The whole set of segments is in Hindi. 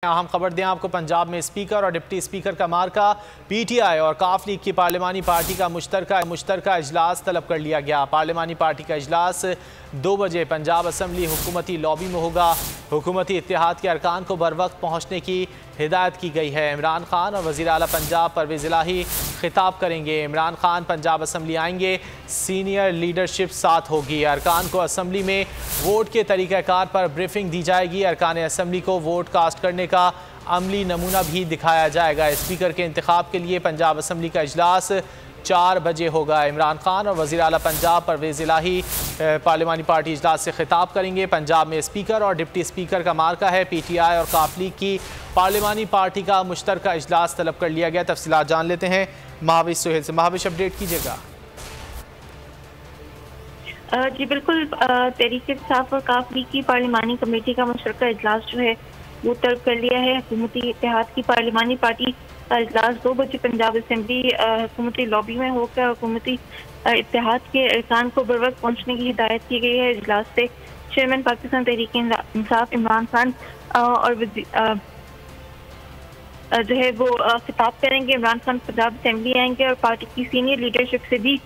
अहम खबर दें आपको, पंजाब में स्पीकर और डिप्टी स्पीकर का मार्का। पीटीआई और काफ लीग की पार्लिमानी पार्टी का मुश्तरका इजलास तलब कर लिया गया। पार्लिमानी पार्टी का इजलास 2 बजे पंजाब असम्बली हुकूमती लॉबी में होगा। हुकूमती इत्तेहाद के अरकान को बर वक्त पहुँचने की हिदायत की गई है। इमरान खान और वज़ीर आला पंजाब परवेज़ इलाही खिताब करेंगे। इमरान खान पंजाब असम्बली आएंगे, सीनियर लीडरशिप साथ होगी। अरकान को असम्बली में वोट के तरीक़ाकार पर ब्रीफिंग दी जाएगी। अरकान असम्बली को वोट कास्ट करने का अमली नमूना भी दिखाया जाएगा। स्पीकर के इंतखाब के लिए पंजाब असम्बली का इजलास 4 बजे होगा। इमरान खान और वज़ीर आला पंजाब परवेज़ इलाही पार्लिमानी पार्टी इजलास से खिताब करेंगे। पंजाब में स्पीकर और डिप्टी स्पीकर का मार्का है। पीटीआई और काफ लीग की पार्लिमानी पार्टी का मुश्तरका इजलास तलब कर लिया गया। तफसीलात जान लेते हैं महाविश सुहेल से। महाविश, अपडेट कीजिएगा। जी बिल्कुल, तहरीक इंसाफ और काफ लीग की पार्लिमानी कमेटी का मुश्तरका इजलास जो है वो तलब कर लिया है। हुकूमती इत्तेहाद की पार्लिमानी पार्टी का इजलास 2 बजे पंजाब असम्बली हुकूमती लॉबी में होकर हुकूमती इत्तेहाद के अरकान को बर वक्त पहुँचने की हिदायत की गई है। इजलास से चेयरमैन पाकिस्तान तहरीक इंसाफ इमरान खान और जो है वो खिताब करेंगे। इमरान खान पंजाब असम्बली आएंगे और पार्टी की सीनियर लीडरशिप से भी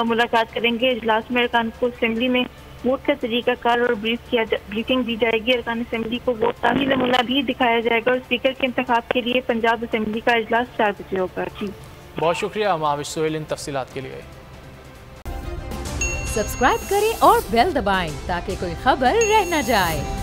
मुलाकात करेंगे। इजलास में अरकान को असम्बली में वोट का तरीकाकार और ब्रीफिंग दी जाएगी। अरकान असम्बली को वोट का ही नमूना भी दिखाया जाएगा और स्पीकर के इंतखाब के लिए पंजाब असम्बली का इजलास 4 बजे होगा। जी बहुत शुक्रिया महाविश सुहेल इन तफसीलात के लिए। सब्सक्राइब करें और बेल दबाएं ताकि कोई खबर रह न जाए।